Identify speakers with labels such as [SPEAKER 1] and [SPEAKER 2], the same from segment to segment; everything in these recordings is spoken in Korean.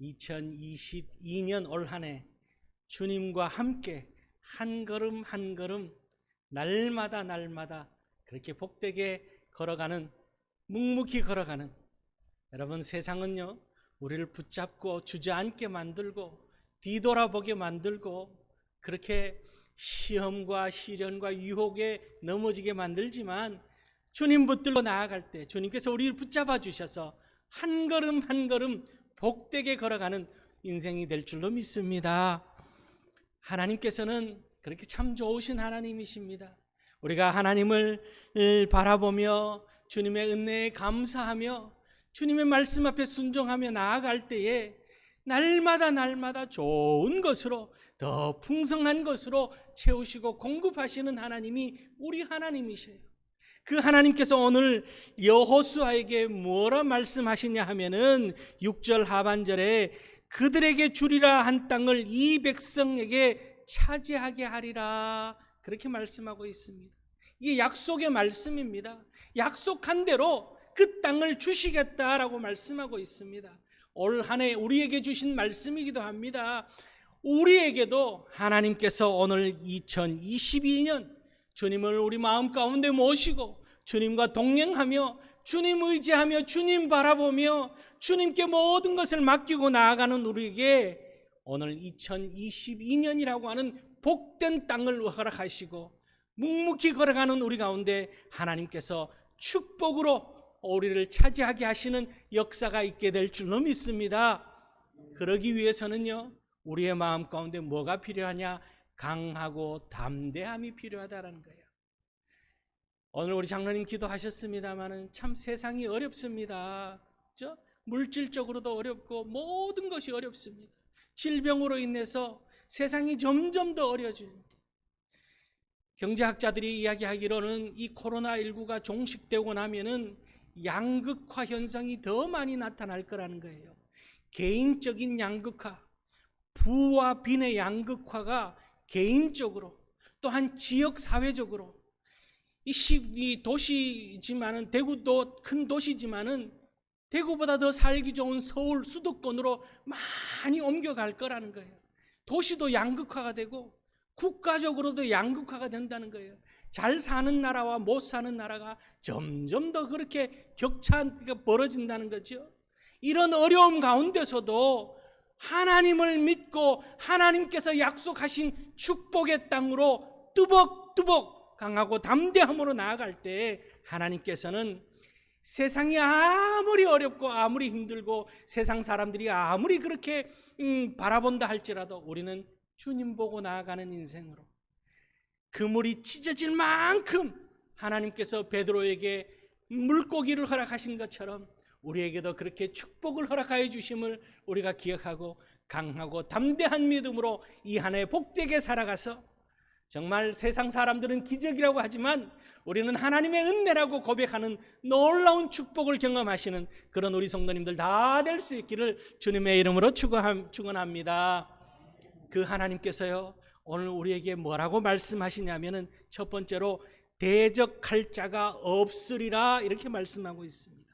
[SPEAKER 1] 2022년 올 한 해 주님과 함께 한 걸음 한 걸음 날마다 날마다 그렇게 복되게 걸어가는, 묵묵히 걸어가는, 여러분, 세상은요 우리를 붙잡고 주저앉게 만들고 뒤돌아보게 만들고 그렇게 시험과 시련과 유혹에 넘어지게 만들지만, 주님 붙들고 나아갈 때 주님께서 우리를 붙잡아 주셔서 한 걸음 한 걸음 복되게 걸어가는 인생이 될 줄로 믿습니다. 하나님께서는 그렇게 참 좋으신 하나님이십니다. 우리가 하나님을 바라보며 주님의 은혜에 감사하며 주님의 말씀 앞에 순종하며 나아갈 때에 날마다 날마다 좋은 것으로, 더 풍성한 것으로 채우시고 공급하시는 하나님이 우리 하나님이세요. 그 하나님께서 오늘 여호수아에게 뭐라 말씀하시냐 하면은 6절 하반절에 그들에게 주리라 한 땅을 이 백성에게 차지하게 하리라, 그렇게 말씀하고 있습니다. 이게 약속의 말씀입니다. 약속한 대로 그 땅을 주시겠다라고 말씀하고 있습니다. 올 한 해 우리에게 주신 말씀이기도 합니다. 우리에게도 하나님께서 오늘 2022년 주님을 우리 마음 가운데 모시고 주님과 동행하며 주님 의지하며 주님 바라보며 주님께 모든 것을 맡기고 나아가는 우리에게 오늘 2022년이라고 하는 복된 땅을 허락하시고 묵묵히 걸어가는 우리 가운데 하나님께서 축복으로 우리를 차지하게 하시는 역사가 있게 될 줄로 믿습니다. 그러기 위해서는요, 우리의 마음 가운데 뭐가 필요하냐? 강하고 담대함이 필요하다는 거예요. 오늘 우리 장로님 기도하셨습니다만 참 세상이 어렵습니다. 그렇죠? 물질적으로도 어렵고 모든 것이 어렵습니다. 질병으로 인해서 세상이 점점 더 어려집니다. 경제학자들이 이야기하기로는 이 코로나19가 종식되고 나면은 양극화 현상이 더 많이 나타날 거라는 거예요. 개인적인 양극화, 부와 빈의 양극화가 개인적으로, 또한 지역 사회적으로, 이 도시지만은, 대구도 큰 도시지만은 대구보다 더 살기 좋은 서울 수도권으로 많이 옮겨갈 거라는 거예요. 도시도 양극화가 되고 국가적으로도 양극화가 된다는 거예요. 잘 사는 나라와 못 사는 나라가 점점 더 그렇게 격차가 벌어진다는 거죠. 이런 어려움 가운데서도 하나님을 믿고 하나님께서 약속하신 축복의 땅으로 뚜벅뚜벅 강하고 담대함으로 나아갈 때 하나님께서는 세상이 아무리 어렵고 아무리 힘들고 세상 사람들이 아무리 그렇게 바라본다 할지라도 우리는 주님 보고 나아가는 인생으로, 그물이 찢어질 만큼 하나님께서 베드로에게 물고기를 허락하신 것처럼 우리에게도 그렇게 축복을 허락하여 주심을 우리가 기억하고 강하고 담대한 믿음으로 이 한 해 복되게 살아가서, 정말 세상 사람들은 기적이라고 하지만 우리는 하나님의 은혜라고 고백하는 놀라운 축복을 경험하시는 그런 우리 성도님들 다 될 수 있기를 주님의 이름으로 축원합니다. 그 하나님께서요, 오늘 우리에게 뭐라고 말씀하시냐면은 첫 번째로 대적할 자가 없으리라, 이렇게 말씀하고 있습니다.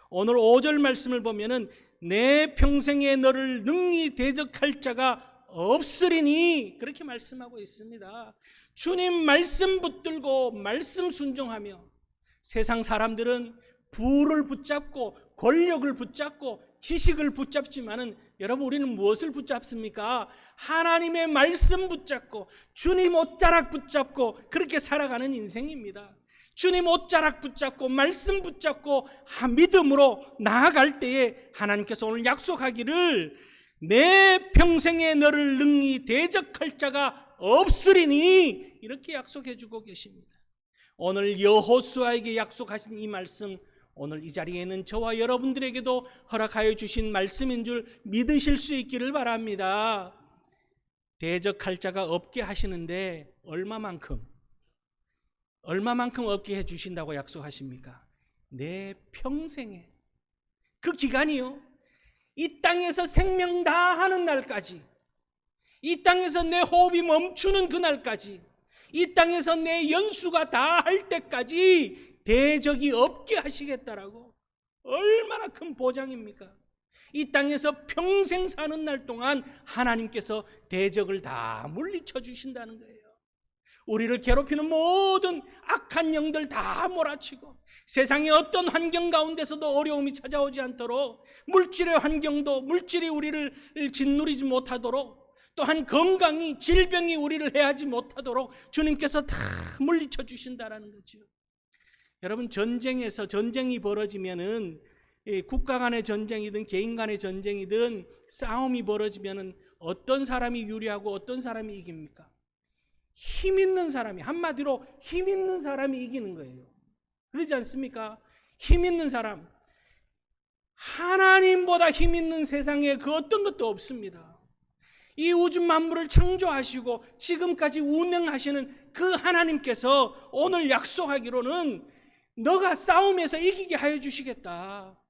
[SPEAKER 1] 오늘 5절 말씀을 보면은 내 평생에 너를 능히 대적할 자가 없으리니, 그렇게 말씀하고 있습니다. 주님 말씀 붙들고 말씀 순종하며, 세상 사람들은 부를 붙잡고 권력을 붙잡고 지식을 붙잡지만은 여러분, 우리는 무엇을 붙잡습니까? 하나님의 말씀 붙잡고 주님 옷자락 붙잡고 그렇게 살아가는 인생입니다. 주님 옷자락 붙잡고 말씀 붙잡고 믿음으로 나아갈 때에 하나님께서 오늘 약속하기를 내 평생에 너를 능히 대적할 자가 없으리니, 이렇게 약속해 주고 계십니다. 오늘 여호수아에게 약속하신 이 말씀, 오늘 이 자리에 있는 저와 여러분들에게도 허락하여 주신 말씀인 줄 믿으실 수 있기를 바랍니다. 대적할 자가 없게 하시는데 얼마만큼 없게 해주신다고 약속하십니까? 내 평생에, 그 기간이요, 이 땅에서 생명 다하는 날까지, 이 땅에서 내 호흡이 멈추는 그날까지, 이 땅에서 내 연수가 다 할 때까지 대적이 없게 하시겠다라고, 얼마나 큰 보장입니까? 이 땅에서 평생 사는 날 동안 하나님께서 대적을 다 물리쳐 주신다는 거예요. 우리를 괴롭히는 모든 악한 영들 다 몰아치고 세상의 어떤 환경 가운데서도 어려움이 찾아오지 않도록, 물질의 환경도 물질이 우리를 짓누리지 못하도록, 또한 건강이, 질병이 우리를 해하지 못하도록 주님께서 다 물리쳐 주신다라는 거죠. 여러분, 전쟁에서 전쟁이 벌어지면은, 국가 간의 전쟁이든 개인 간의 전쟁이든 싸움이 벌어지면은 어떤 사람이 유리하고 어떤 사람이 이깁니까? 힘 있는 사람이, 한마디로 힘 있는 사람이 이기는 거예요. 그러지 않습니까? 힘 있는 사람, 하나님보다 힘 있는 세상에 그 어떤 것도 없습니다. 이 우주 만물을 창조하시고 지금까지 운행하시는 그 하나님께서 오늘 약속하기로는 너가 싸움에서 이기게 하여 주시겠다.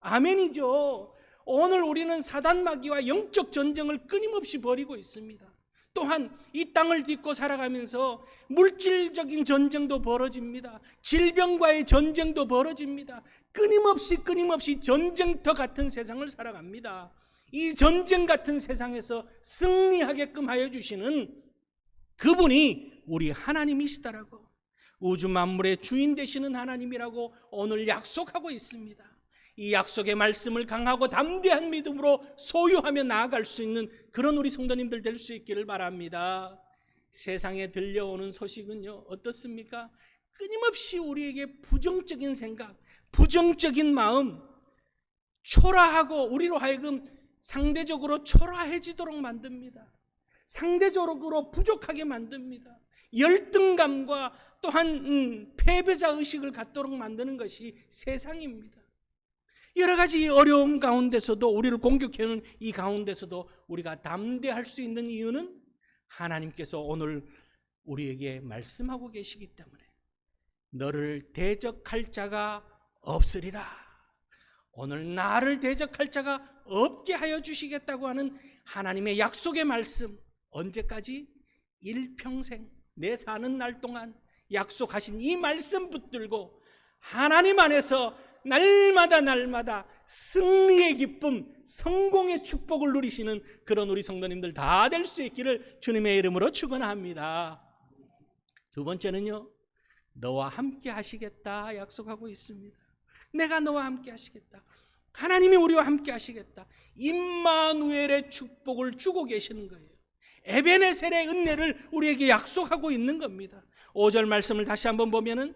[SPEAKER 1] 아멘이죠. 오늘 우리는 사단마귀와 영적 전쟁을 끊임없이 벌이고 있습니다. 또한 이 땅을 딛고 살아가면서 물질적인 전쟁도 벌어집니다. 질병과의 전쟁도 벌어집니다. 끊임없이 전쟁터 같은 세상을 살아갑니다. 이 전쟁 같은 세상에서 승리하게끔 하여 주시는 그분이 우리 하나님이시다라고, 우주 만물의 주인 되시는 하나님이라고 오늘 약속하고 있습니다. 이 약속의 말씀을 강하고 담대한 믿음으로 소유하며 나아갈 수 있는 그런 우리 성도님들 될 수 있기를 바랍니다. 세상에 들려오는 소식은요, 어떻습니까? 끊임없이 우리에게 부정적인 생각, 부정적인 마음, 초라하고 우리로 하여금 상대적으로 초라해지도록 만듭니다. 상대적으로 부족하게 만듭니다. 열등감과 또한 패배자 의식을 갖도록 만드는 것이 세상입니다. 여러 가지 어려움 가운데서도, 우리를 공격해오는 이 가운데서도 우리가 담대할 수 있는 이유는 하나님께서 오늘 우리에게 말씀하고 계시기 때문에, 너를 대적할 자가 없으리라. 오늘 나를 대적할 자가 없게 하여 주시겠다고 하는 하나님의 약속의 말씀, 언제까지? 일평생 내 사는 날 동안 약속하신 이 말씀 붙들고 하나님 안에서 날마다 승리의 기쁨, 성공의 축복을 누리시는 그런 우리 성도님들 다 될 수 있기를 주님의 이름으로 축원합니다. 두 번째는요, 너와 함께 하시겠다 약속하고 있습니다. 내가 너와 함께 하시겠다. 하나님이 우리와 함께 하시겠다. 임마누엘의 축복을 주고 계시는 거예요. 에베네셀의 은혜를 우리에게 약속하고 있는 겁니다. 5절 말씀을 다시 한번 보면은,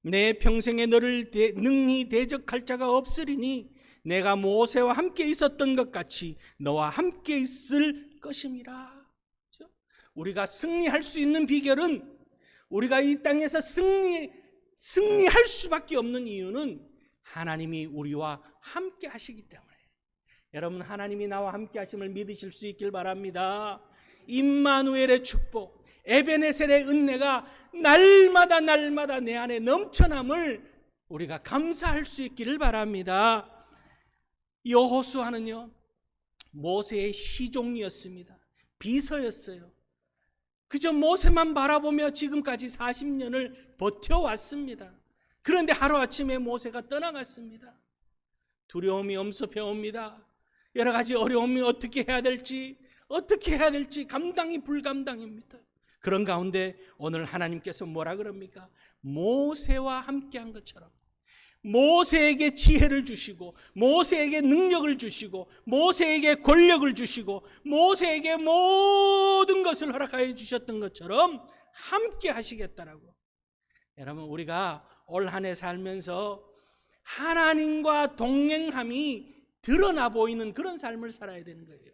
[SPEAKER 1] 내 평생에 너를 능히 대적할 자가 없으리니 내가 모세와 함께 있었던 것 같이 너와 함께 있을 것임이라. 그렇죠? 우리가 승리할 수 있는 비결은, 우리가 이 땅에서 승리할 수밖에 없는 이유는 하나님이 우리와 함께 하시기 때문에. 여러분, 하나님이 나와 함께 하심을 믿으실 수 있길 바랍니다. 임마누엘의 축복, 에베네셀의 은혜가 날마다 내 안에 넘쳐남을 우리가 감사할 수 있기를 바랍니다. 여호수아는요, 모세의 시종이었습니다. 비서였어요. 그저 모세만 바라보며 지금까지 40년을 버텨왔습니다. 그런데 하루아침에 모세가 떠나갔습니다. 두려움이 엄습해옵니다. 여러 가지 어려움이 어떻게 해야 될지 감당이 불감당입니다. 그런 가운데 오늘 하나님께서 뭐라 그럽니까? 모세와 함께한 것처럼 모세에게 지혜를 주시고, 모세에게 능력을 주시고, 모세에게 권력을 주시고, 모세에게 모든 것을 허락하여 주셨던 것처럼 함께 하시겠다라고. 여러분, 우리가 올 한 해 살면서 하나님과 동행함이 드러나 보이는 그런 삶을 살아야 되는 거예요.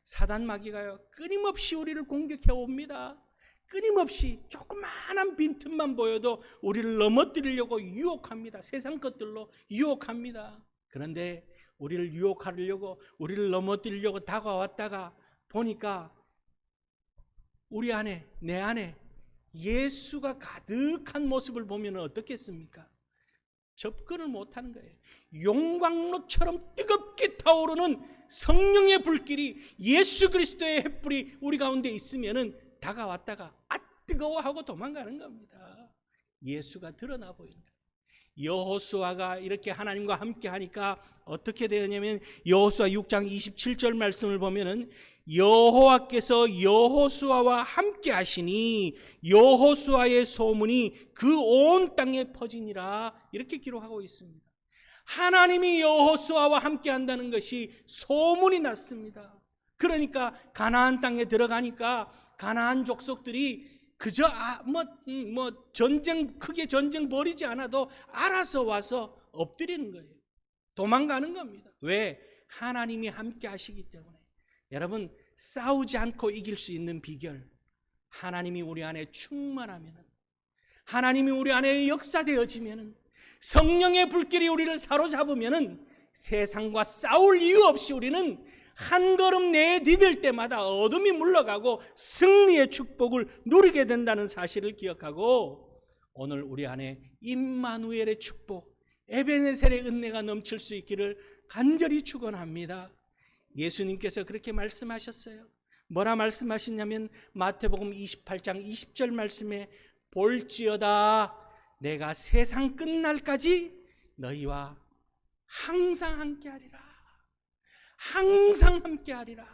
[SPEAKER 1] 사단마귀가요, 끊임없이 우리를 공격해 옵니다. 끊임없이 조그마한 빈틈만 보여도 우리를 넘어뜨리려고 유혹합니다. 세상 것들로 유혹합니다. 그런데 우리를 유혹하려고, 우리를 넘어뜨리려고 다가왔다가 보니까 우리 안에, 내 안에 예수가 가득한 모습을 보면 어떻겠습니까? 접근을 못하는 거예요. 용광로처럼 뜨겁게 타오르는 성령의 불길이, 예수 그리스도의 횃불이 우리 가운데 있으면은 다가왔다가 뜨거워하고 도망가는 겁니다. 예수가 드러나 보인다. 여호수아가 이렇게 하나님과 함께 하니까 어떻게 되었냐면 여호수아 6장 27절 말씀을 보면은 여호와께서 여호수아와 함께 하시니 여호수아의 소문이 그 온 땅에 퍼지니라 이렇게 기록하고 있습니다. 하나님이 여호수아와 함께 한다는 것이 소문이 났습니다. 그러니까 가나안 땅에 들어가니까 가나안 족속들이 그저 크게 전쟁 벌이지 않아도 알아서 와서 엎드리는 거예요. 도망가는 겁니다. 왜? 하나님이 함께 하시기 때문에. 여러분, 싸우지 않고 이길 수 있는 비결, 하나님이 우리 안에 충만하면, 하나님이 우리 안에 역사되어지면, 성령의 불길이 우리를 사로잡으면 세상과 싸울 이유 없이 우리는 한 걸음 내디딜 때마다 어둠이 물러가고 승리의 축복을 누리게 된다는 사실을 기억하고, 오늘 우리 안에 임마누엘의 축복, 에베네셀의 은혜가 넘칠 수 있기를 간절히 축원합니다. 예수님께서 그렇게 말씀하셨어요. 뭐라 말씀하셨냐면 마태복음 28장 20절 말씀에 볼지어다 내가 세상 끝날까지 너희와 항상 함께하리라. 항상 함께하리라.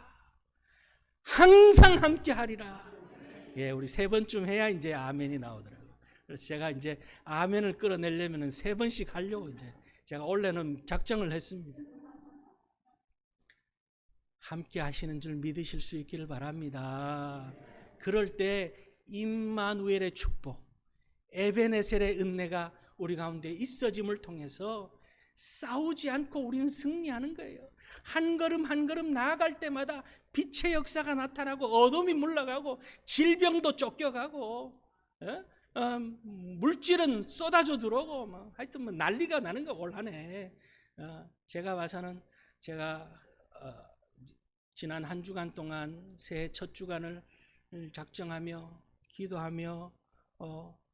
[SPEAKER 1] 항상 함께하리라. 예, 우리 세 번쯤 해야 이제 아멘이 나오더라고요. 그래서 제가 이제 아멘을 끌어내려면 세 번씩 하려고 이제 제가 원래는 작정을 했습니다. 함께 하시는 줄 믿으실 수 있기를 바랍니다. 그럴 때 임마누엘의 축복, 에베네셀의 은혜가 우리 가운데 있어짐을 통해서 싸우지 않고 우리는 승리하는 거예요. 한 걸음 한 걸음 나아갈 때마다 빛의 역사가 나타나고 어둠이 물러가고 질병도 쫓겨가고 물질은 쏟아져 들어오고 하여튼 난리가 나는 거 올 한해. 제가 봐서는 제가 지난 한 주간 동안 새해 첫 주간을 작정하며 기도하며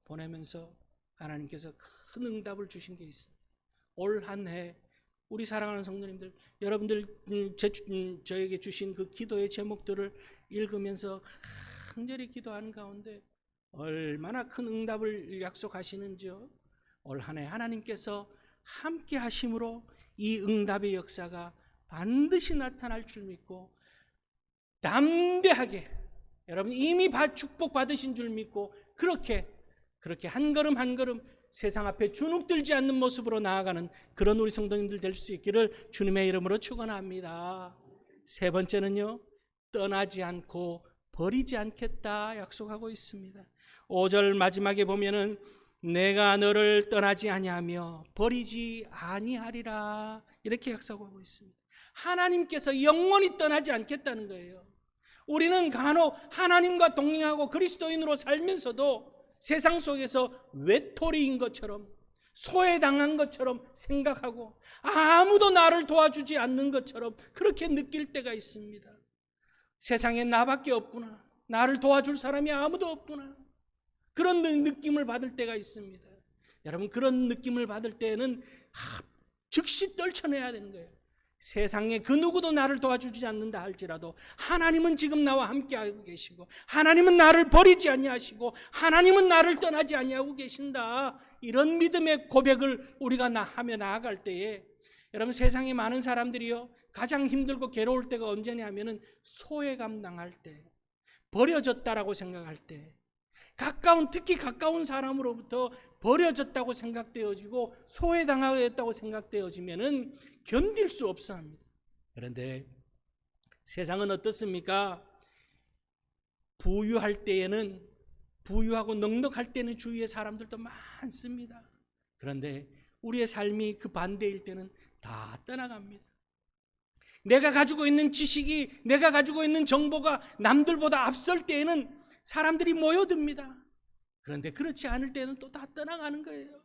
[SPEAKER 1] 보내면서 하나님께서 큰 응답을 주신 게 있습니다. 올 한 해 우리 사랑하는 성도님들, 여러분들 저에게 주신 그 기도의 제목들을 읽으면서 간절히 기도하는 가운데 얼마나 큰 응답을 약속하시는지요. 올 한 해 하나님께서 함께 하심으로 이 응답의 역사가 반드시 나타날 줄 믿고 담대하게 여러분 이미 축복 받으신 줄 믿고 그렇게 한 걸음 한 걸음 세상 앞에 주눅들지 않는 모습으로 나아가는 그런 우리 성도님들 될 수 있기를 주님의 이름으로 축원합니다. 세 번째는요, 떠나지 않고 버리지 않겠다 약속하고 있습니다. 5절 마지막에 보면은 내가 너를 떠나지 아니하며 버리지 아니하리라 이렇게 약속하고 있습니다. 하나님께서 영원히 떠나지 않겠다는 거예요. 우리는 간혹 하나님과 동행하고 그리스도인으로 살면서도 세상 속에서 외톨이인 것처럼 소외당한 것처럼 생각하고 아무도 나를 도와주지 않는 것처럼 그렇게 느낄 때가 있습니다. 세상에 나밖에 없구나. 나를 도와줄 사람이 아무도 없구나. 그런 느낌을 받을 때가 있습니다. 여러분, 그런 느낌을 받을 때에는 즉시 떨쳐내야 되는 거예요. 세상에 그 누구도 나를 도와주지 않는다 할지라도 하나님은 지금 나와 함께하고 계시고 하나님은 나를 버리지 아니하시고 하나님은 나를 떠나지 아니하고 계신다. 이런 믿음의 고백을 우리가 하며 나아갈 때에 여러분, 세상에 많은 사람들이요 가장 힘들고 괴로울 때가 언제냐면은 소외감 당할 때, 버려졌다라고 생각할 때, 특히 가까운 사람으로부터 버려졌다고 생각되어지고 소외당하였다고 생각되어지면은 견딜 수 없어 합니다. 그런데 세상은 어떻습니까? 부유할 때에는, 부유하고 넉넉할 때는 주위에 사람들도 많습니다. 그런데 우리의 삶이 그 반대일 때는 다 떠나갑니다. 내가 가지고 있는 지식이, 내가 가지고 있는 정보가 남들보다 앞설 때에는 사람들이 모여듭니다. 그런데 그렇지 않을 때는 또 다 떠나가는 거예요.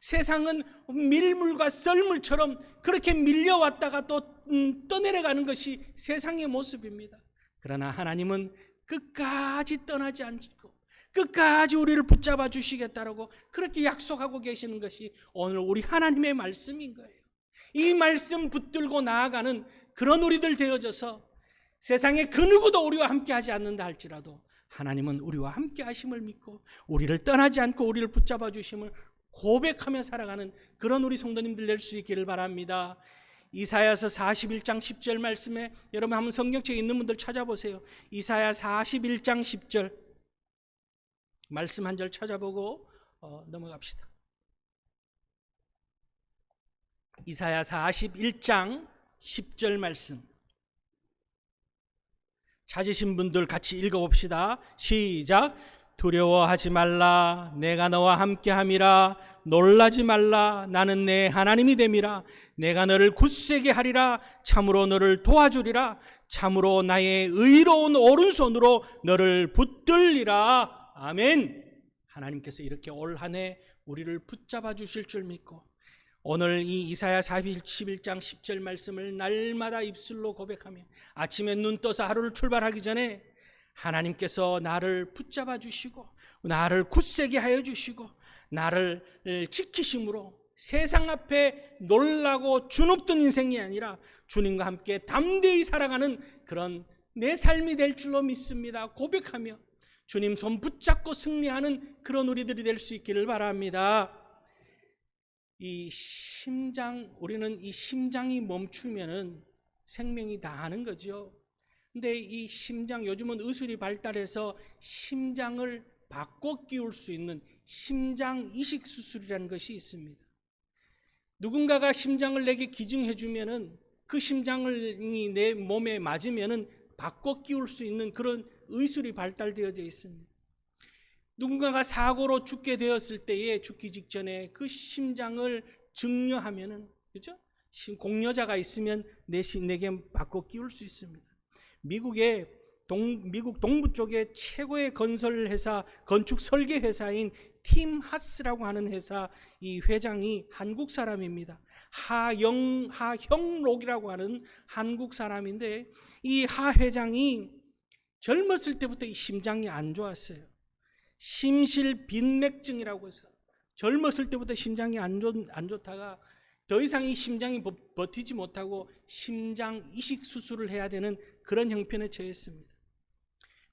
[SPEAKER 1] 세상은 밀물과 썰물처럼 그렇게 밀려왔다가 또 떠내려가는 것이 세상의 모습입니다. 그러나 하나님은 끝까지 떠나지 않고 끝까지 우리를 붙잡아 주시겠다라고 그렇게 약속하고 계시는 것이 오늘 우리 하나님의 말씀인 거예요. 이 말씀 붙들고 나아가는 그런 우리들 되어져서 세상에 그 누구도 우리와 함께 하지 않는다 할지라도 하나님은 우리와 함께 하심을 믿고 우리를 떠나지 않고 우리를 붙잡아 주심을 고백하며 살아가는 그런 우리 성도님들 될 수 있기를 바랍니다. 이사야서 41장 10절 말씀에 여러분 한번 성경책에 있는 분들 찾아보세요. 이사야 41장 10절 말씀 한 절 찾아보고 넘어갑시다. 이사야 41장 10절 말씀 찾으신 분들 같이 읽어봅시다. 시작. 두려워하지 말라. 내가 너와 함께함이라. 놀라지 말라. 나는 내 하나님이 됨이라. 내가 너를 굳세게 하리라. 참으로 너를 도와주리라. 참으로 나의 의로운 오른손으로 너를 붙들리라. 아멘. 하나님께서 이렇게 올 한 해 우리를 붙잡아 주실 줄 믿고 오늘 이 이사야 41장 10절 말씀을 날마다 입술로 고백하며 아침에 눈 떠서 하루를 출발하기 전에 하나님께서 나를 붙잡아 주시고 나를 굳세게 하여 주시고 나를 지키심으로 세상 앞에 놀라고 주눅든 인생이 아니라 주님과 함께 담대히 살아가는 그런 내 삶이 될 줄로 믿습니다. 고백하며 주님 손 붙잡고 승리하는 그런 우리들이 될 수 있기를 바랍니다. 우리는 이 심장이 멈추면은 생명이 다하는 거죠. 근데 이 심장, 요즘은 의술이 발달해서 심장을 바꿔 끼울 수 있는 심장 이식 수술이라는 것이 있습니다. 누군가가 심장을 내게 기증해 주면은 그 심장이 내 몸에 맞으면은 바꿔 끼울 수 있는 그런 의술이 발달되어져 있습니다. 누군가가 사고로 죽게 되었을 때에 죽기 직전에 그 심장을 증여하면은, 그죠? 공여자가 있으면 내게 바꿔 끼울 수 있습니다. 미국 동부 쪽에 최고의 건축 설계 회사인 팀 하스라고 하는 회사 이 회장이 한국 사람입니다. 하형록이라고 하는 한국 사람인데 이 하 회장이 젊었을 때부터 이 심장이 안 좋았어요. 심실빈맥증이라고 해서 젊었을 때부터 심장이 안 좋다가 더 이상 이 심장이 버티지 못하고 심장 이식 수술을 해야 되는 그런 형편에 처했습니다.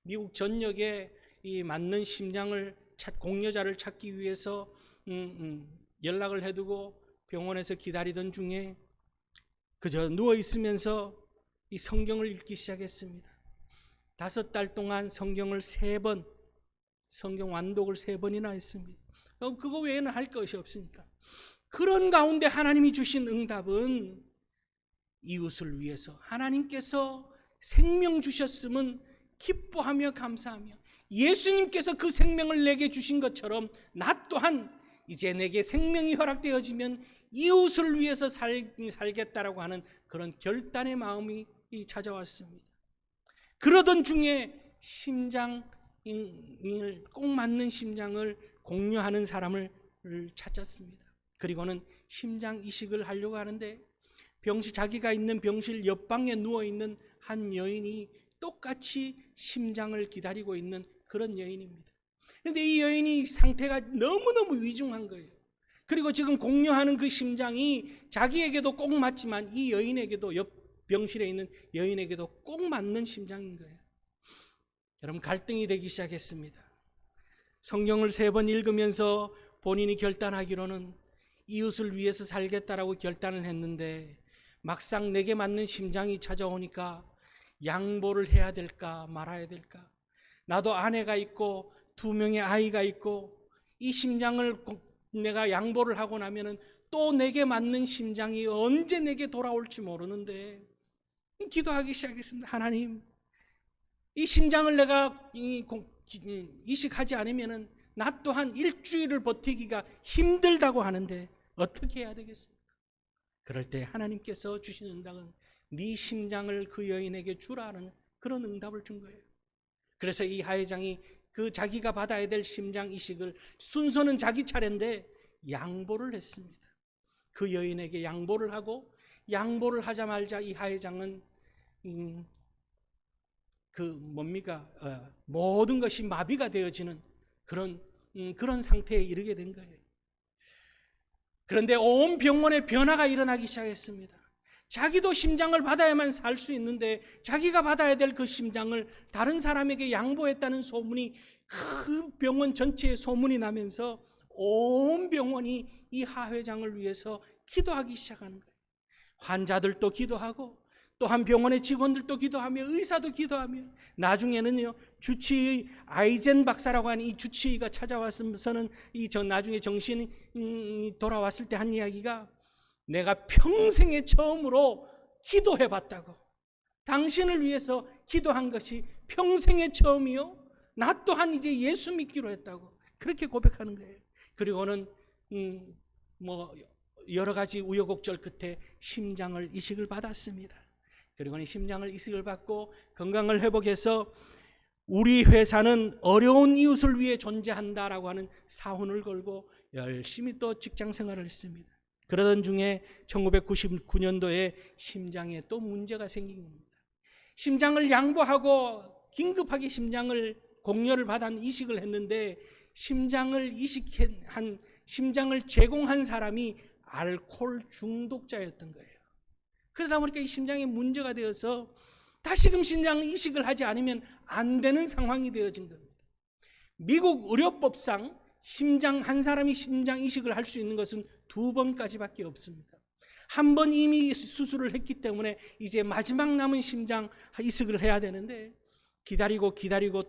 [SPEAKER 1] 미국 전역에 이 맞는 심장을 공여자를 찾기 위해서 연락을 해두고 병원에서 기다리던 중에 그저 누워 있으면서 이 성경을 읽기 시작했습니다. 5달 동안 성경을 3번, 성경 완독을 3번이나 했습니다. 그거 외에는 할 것이 없으니까. 그런 가운데 하나님이 주신 응답은 이웃을 위해서 하나님께서 생명 주셨음은 기뻐하며 감사하며 예수님께서 그 생명을 내게 주신 것처럼 나 또한 이제 내게 생명이 허락되어지면 이웃을 위해서 살겠다라고 하는 그런 결단의 마음이 찾아왔습니다. 그러던 중에 심장을 꼭 맞는 심장을 공유하는 사람을 찾았습니다. 그리고는 심장 이식을 하려고 하는데 자기가 있는 병실 옆방에 누워있는 한 여인이 똑같이 심장을 기다리고 있는 그런 여인입니다. 그런데 이 여인이 상태가 너무너무 위중한 거예요. 그리고 지금 공유하는 그 심장이 자기에게도 꼭 맞지만 이 여인에게도, 옆 병실에 있는 여인에게도 꼭 맞는 심장인 거예요. 여러분, 갈등이 되기 시작했습니다. 성경을 3번 읽으면서 본인이 결단하기로는 이웃을 위해서 살겠다라고 결단을 했는데 막상 내게 맞는 심장이 찾아오니까 양보를 해야 될까 말아야 될까. 나도 아내가 있고 2명의 아이가 있고 이 심장을 내가 양보를 하고 나면은 또 내게 맞는 심장이 언제 내게 돌아올지 모르는데 기도하기 시작했습니다. 하나님, 이 심장을 내가 이식하지 않으면은 나 또한 일주일을 버티기가 힘들다고 하는데 어떻게 해야 되겠습니까? 그럴 때 하나님께서 주신 응답은 네 심장을 그 여인에게 주라는 그런 응답을 준 거예요. 그래서 이 하회장이 그 자기가 받아야 될 심장 이식을 순서는 자기 차례인데 양보를 했습니다. 그 여인에게 양보를 하고 양보를 하자마자 이 하회장은 모든 것이 마비가 되어지는 그런 상태에 이르게 된 거예요. 그런데 온 병원에 변화가 일어나기 시작했습니다. 자기도 심장을 받아야만 살 수 있는데 자기가 받아야 될 그 심장을 다른 사람에게 양보했다는 소문이 그 병원 전체에 소문이 나면서 온 병원이 이 하 회장을 위해서 기도하기 시작하는 거예요. 환자들도 기도하고 또한 병원의 직원들도 기도하며 의사도 기도하며 나중에는요 주치의 아이젠 박사라고 하는 이 주치의가 찾아왔으면서는 나중에 정신이 돌아왔을 때 한 이야기가 내가 평생에 처음으로 기도해봤다고. 당신을 위해서 기도한 것이 평생의 처음이요. 나 또한 이제 예수 믿기로 했다고. 그렇게 고백하는 거예요. 그리고는 여러 가지 우여곡절 끝에 심장을 이식을 받았습니다. 그리고는 심장을 이식을 받고 건강을 회복해서 우리 회사는 어려운 이웃을 위해 존재한다라고 하는 사훈을 걸고 열심히 또 직장 생활을 했습니다. 그러던 중에 1999년도에 심장에 또 문제가 생긴 겁니다. 심장을 양보하고 긴급하게 심장을 공여를 받아 이식을 했는데 심장을 제공한 사람이 알코올 중독자였던 거예요. 그러다 보니까 이 심장에 문제가 되어서 다시금 심장 이식을 하지 않으면 안 되는 상황이 되어진 겁니다. 미국 의료법상 한 사람이 심장 이식을 할 수 있는 것은 2번까지밖에 없습니다. 한 번 이미 수술을 했기 때문에 이제 마지막 남은 심장 이식을 해야 되는데 기다리고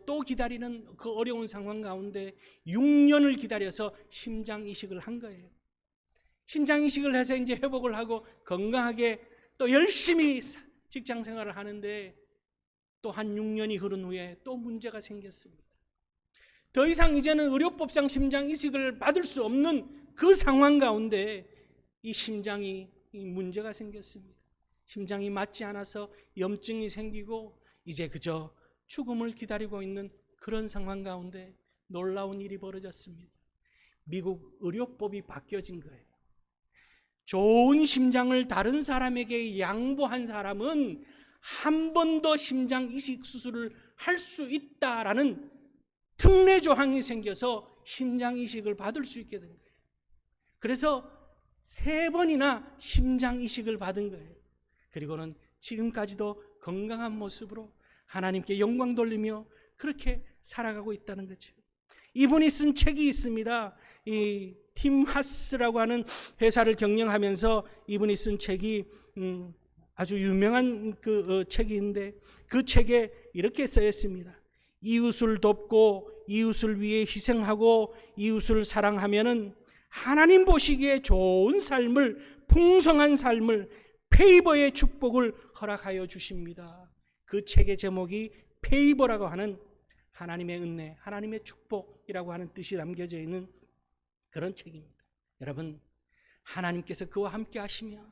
[SPEAKER 1] 또 기다리는 그 어려운 상황 가운데 6년을 기다려서 심장 이식을 한 거예요. 심장 이식을 해서 이제 회복을 하고 건강하게 또 열심히 직장 생활을 하는데 또 한 6년이 흐른 후에 또 문제가 생겼습니다. 더 이상 이제는 의료법상 심장 이식을 받을 수 없는 그 상황 가운데 이 심장이 문제가 생겼습니다. 심장이 맞지 않아서 염증이 생기고 이제 그저 죽음을 기다리고 있는 그런 상황 가운데 놀라운 일이 벌어졌습니다. 미국 의료법이 바뀌어진 거예요. 좋은 심장을 다른 사람에게 양보한 사람은 한 번 더 심장 이식 수술을 할 수 있다라는 특례 조항이 생겨서 심장 이식을 받을 수 있게 된 거예요. 그래서 3번이나 심장 이식을 받은 거예요. 그리고는 지금까지도 건강한 모습으로 하나님께 영광 돌리며 그렇게 살아가고 있다는 거죠. 이분이 쓴 책이 있습니다. 이 팀 하스라고 하는 회사를 경영하면서 이분이 쓴 책이 아주 유명한 책인데 그 책에 이렇게 써 있습니다. 이웃을 돕고 이웃을 위해 희생하고 이웃을 사랑하면은 하나님 보시기에 좋은 삶을, 풍성한 삶을, 페이버의 축복을 허락하여 주십니다. 그 책의 제목이 페이버라고 하는 하나님의 은혜, 하나님의 축복이라고 하는 뜻이 담겨져 있는 그런 책입니다. 여러분, 하나님께서 그와 함께 하시며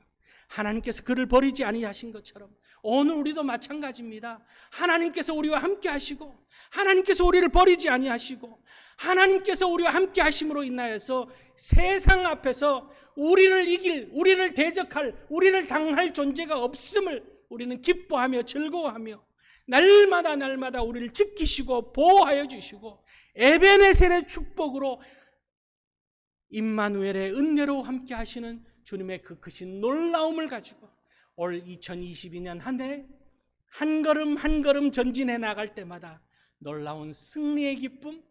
[SPEAKER 1] 하나님께서 그를 버리지 아니하신 것처럼 오늘 우리도 마찬가지입니다. 하나님께서 우리와 함께 하시고 하나님께서 우리를 버리지 아니하시고 하나님께서 우리와 함께 하심으로 인하여서 세상 앞에서 우리를 이길, 우리를 대적할, 우리를 당할 존재가 없음을 우리는 기뻐하며 즐거워하며 날마다 우리를 지키시고 보호하여 주시고 에베네셀의 축복으로 임마누엘의 은혜로 함께 하시는 주님의 그 크신 놀라움을 가지고 올 2022년 한 해 한 걸음 한 걸음 전진해 나갈 때마다 놀라운 승리의 기쁨,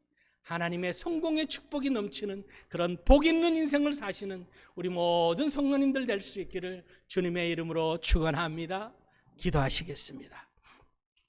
[SPEAKER 1] 하나님의 성공의 축복이 넘치는 그런 복 있는 인생을 사시는 우리 모든 성도님들 될 수 있기를 주님의 이름으로 축원합니다. 기도하시겠습니다.